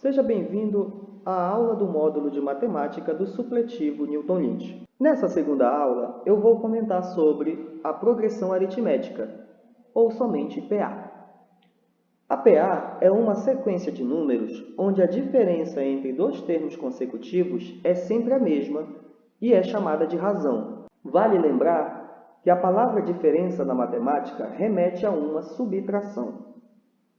Seja bem-vindo à aula do módulo de matemática do supletivo Newton-Lins. Nessa segunda aula, eu vou comentar sobre a progressão aritmética, ou somente PA. A PA é uma sequência de números onde a diferença entre dois termos consecutivos é sempre a mesma e é chamada de razão. Vale lembrar que a palavra diferença na matemática remete a uma subtração.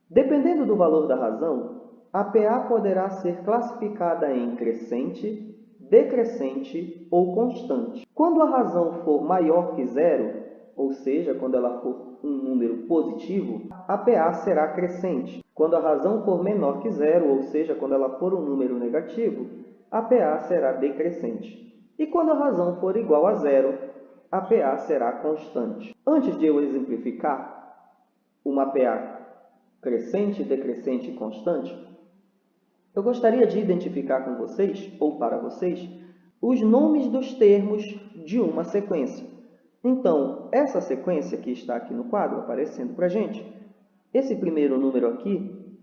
Dependendo do valor da razão, a PA poderá ser classificada em crescente, decrescente ou constante. Quando a razão for maior que zero, ou seja, quando ela for um número positivo, a PA será crescente. Quando a razão for menor que zero, ou seja, quando ela for um número negativo, a PA será decrescente. E quando a razão for igual a zero, a PA será constante. Antes de eu exemplificar uma PA crescente, decrescente e constante, eu gostaria de identificar com vocês, ou para vocês, os nomes dos termos de uma sequência. Então, essa sequência que está aqui no quadro, aparecendo para a gente, esse primeiro número aqui,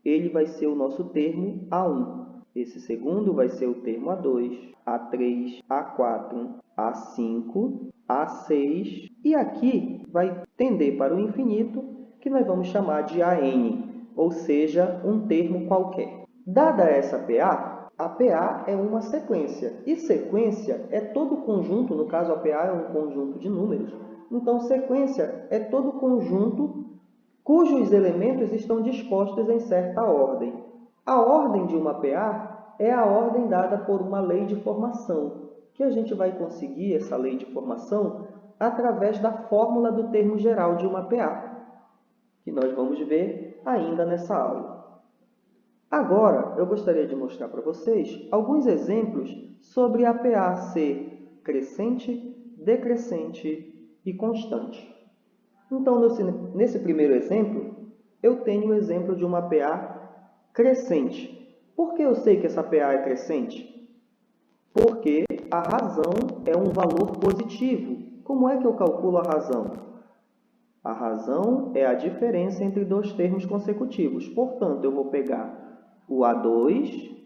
ele vai ser o nosso termo A1. Esse segundo vai ser o termo A2, A3, A4, A5, A6. E aqui vai tender para o infinito, que nós vamos chamar de AN, ou seja, um termo qualquer. Dada essa PA, a PA é uma sequência. E sequência é todo conjunto, no caso a PA é um conjunto de números. Então, sequência é todo conjunto cujos elementos estão dispostos em certa ordem. A ordem de uma PA é a ordem dada por uma lei de formação, que a gente vai conseguir essa lei de formação através da fórmula do termo geral de uma PA, que nós vamos ver ainda nessa aula. Agora, eu gostaria de mostrar para vocês alguns exemplos sobre a PA ser crescente, decrescente e constante. Então, nesse primeiro exemplo, eu tenho o exemplo de uma PA crescente. Por que eu sei que essa PA é crescente? Porque a razão é um valor positivo. Como é que eu calculo a razão? A razão é a diferença entre dois termos consecutivos. Portanto, eu vou pegar o A2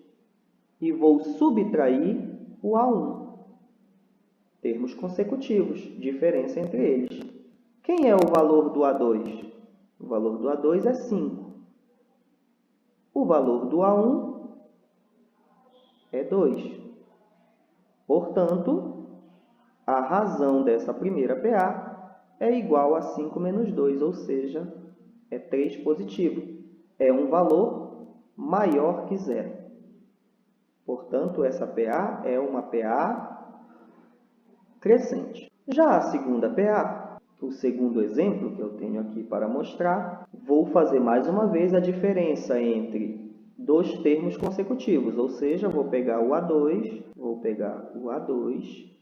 e vou subtrair o A1. Termos consecutivos, diferença entre eles. Quem é o valor do A2? O valor do A2 é 5. O valor do A1 é 2. Portanto, a razão dessa primeira PA é igual a 5 menos 2, ou seja, é 3 positivo. É um valor maior que zero. Portanto, essa PA é uma PA crescente. Já a segunda PA, o segundo exemplo que eu tenho aqui para mostrar, vou fazer mais uma vez a diferença entre dois termos consecutivos, ou seja, vou pegar o A2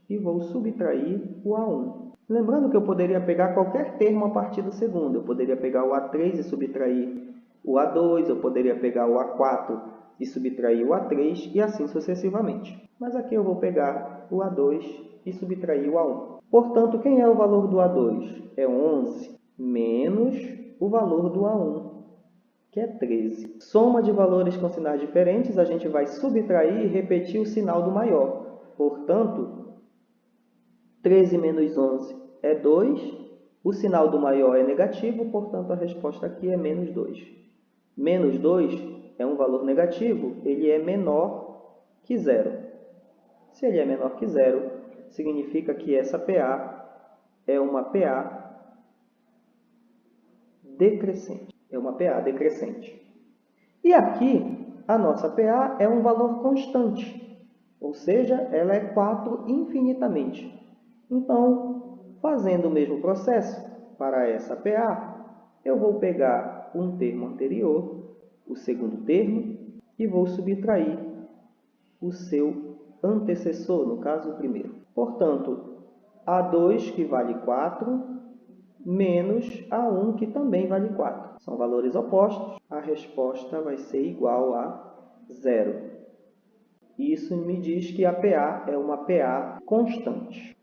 e vou subtrair o A1. Lembrando que eu poderia pegar qualquer termo a partir do segundo. Eu poderia pegar o A3 e subtrair o A2, eu poderia pegar o A4 e subtrair o A3 e assim sucessivamente. Mas aqui eu vou pegar o A2 e subtrair o A1. Portanto, quem é o valor do A2? É 11 menos o valor do A1, que é 13. Soma de valores com sinais diferentes, a gente vai subtrair e repetir o sinal do maior. Portanto, 13 menos 11 é 2. O sinal do maior é negativo, portanto, a resposta aqui é menos 2. Menos 2 é um valor negativo, ele é menor que zero. Se ele é menor que zero, significa que essa PA é uma PA decrescente. E aqui, a nossa PA é um valor constante, ou seja, ela é 4 infinitamente. Então, fazendo o mesmo processo para essa PA, eu vou pegar um termo anterior, o segundo termo, e vou subtrair o seu antecessor, no caso, o primeiro. Portanto, A2, que vale 4, menos A1, que também vale 4. São valores opostos, a resposta vai ser igual a zero. Isso me diz que a PA é uma PA constante.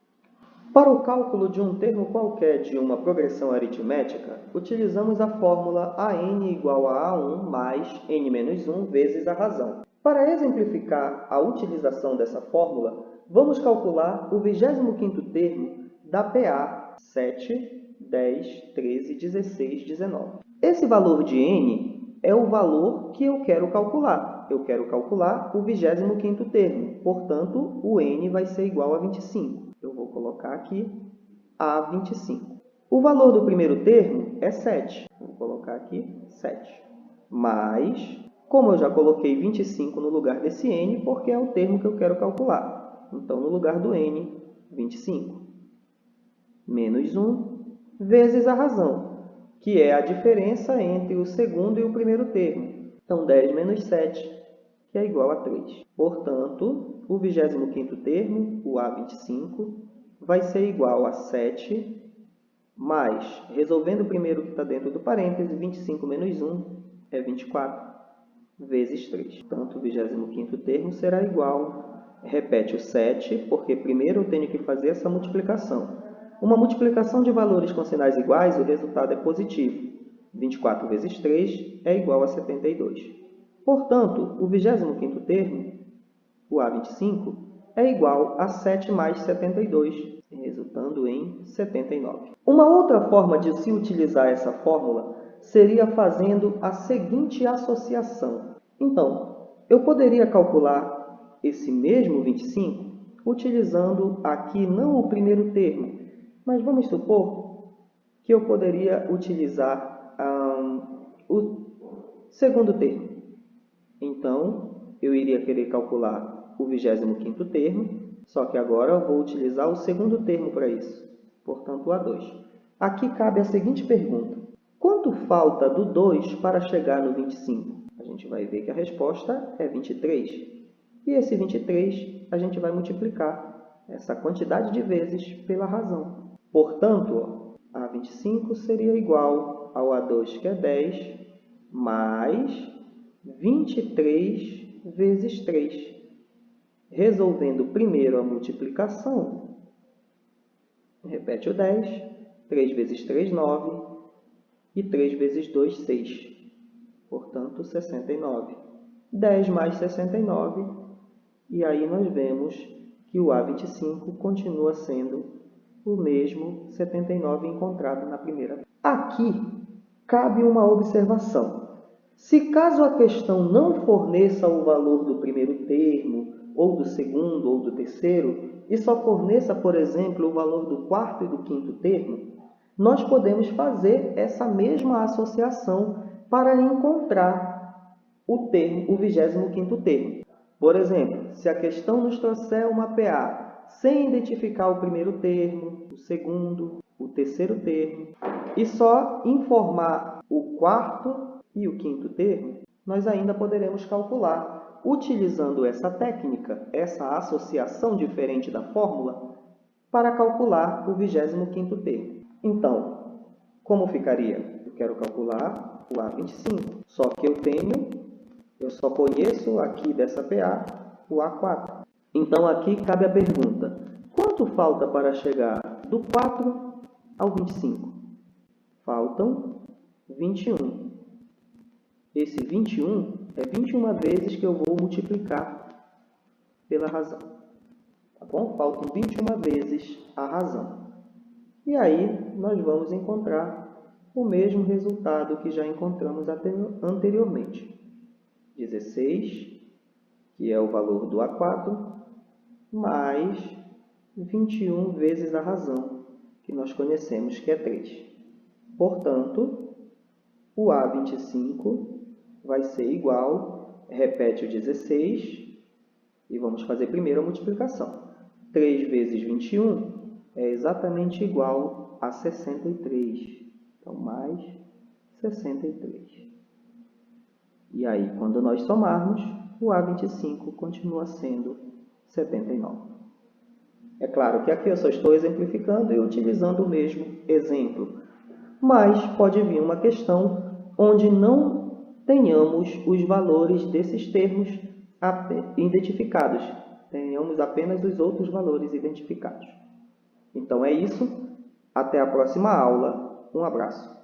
Para o cálculo de um termo qualquer de uma progressão aritmética, utilizamos a fórmula AN igual a A1 mais N-1 vezes a razão. Para exemplificar a utilização dessa fórmula, vamos calcular o 25º termo da PA 7, 10, 13, 16, 19. Esse valor de N é o valor que eu quero calcular. Eu quero calcular o 25º termo, portanto, o N vai ser igual a 25. Eu vou colocar aqui a 25. O valor do primeiro termo é 7. Vou colocar aqui 7. Mas, como eu já coloquei 25 no lugar desse N, porque é o termo que eu quero calcular. Então, no lugar do N, 25. Menos 1 vezes a razão, que é a diferença entre o segundo e o primeiro termo. Então, 10 menos 7, que é igual a 3. Portanto, o 25º termo, o A25, vai ser igual a 7, mais, resolvendo primeiro o que está dentro do parêntese, 25 menos 1 é 24, vezes 3. Portanto, o 25º termo será igual, repete o 7, porque primeiro eu tenho que fazer essa multiplicação. Uma multiplicação de valores com sinais iguais, o resultado é positivo. 24 vezes 3 é igual a 72. Portanto, o 25º termo, o A25, é igual a 7 mais 72, resultando em 79. Uma outra forma de se utilizar essa fórmula seria fazendo a seguinte associação. Então, eu poderia calcular esse mesmo 25 utilizando aqui não o primeiro termo, mas vamos supor que eu poderia utilizar o segundo termo. Então, eu iria querer calcular o 25º termo, só que agora eu vou utilizar o segundo termo para isso, portanto, o A2. Aqui cabe a seguinte pergunta: quanto falta do 2 para chegar no 25? A gente vai ver que a resposta é 23. E esse 23 a gente vai multiplicar essa quantidade de vezes pela razão. Portanto, A25 seria igual ao A2, que é 10, mais 23 vezes 3. Resolvendo primeiro a multiplicação, repete o 10, 3 vezes 3, 9, e 3 vezes 2, 6. Portanto, 69. 10 mais 69, e aí nós vemos que o A25 continua sendo o mesmo 79 encontrado na primeira vez. Aqui cabe uma observação. Se caso a questão não forneça o valor do primeiro termo, ou do segundo, ou do terceiro, e só forneça, por exemplo, o valor do quarto e do quinto termo, nós podemos fazer essa mesma associação para encontrar o 25º termo. Por exemplo, se a questão nos trouxer uma PA sem identificar o primeiro termo, o segundo, o terceiro termo, e só informar o quarto e o quinto termo, nós ainda poderemos calcular, utilizando essa técnica, essa associação diferente da fórmula, para calcular o 25º termo. Então, como ficaria? Eu quero calcular o A25, só que eu só conheço aqui dessa PA o A4. Então, aqui cabe a pergunta: quanto falta para chegar do 4 ao 25? Faltam 21. Esse 21 é 21 vezes que eu vou multiplicar pela razão. Tá bom? Faltam 21 vezes a razão. E aí, nós vamos encontrar o mesmo resultado que já encontramos anteriormente. 16, que é o valor do A4, mais 21 vezes a razão, que nós conhecemos que é 3. Portanto, o A25 vai ser igual, repete o 16, e vamos fazer primeiro a multiplicação. 3 vezes 21 é exatamente igual a 63. Então, mais 63. E aí, quando nós somarmos, o A25 continua sendo 79. É claro que aqui eu só estou exemplificando e utilizando o mesmo exemplo, mas pode vir uma questão onde não tenhamos os valores desses termos identificados, tenhamos apenas os outros valores identificados. Então é isso. Até a próxima aula. Um abraço.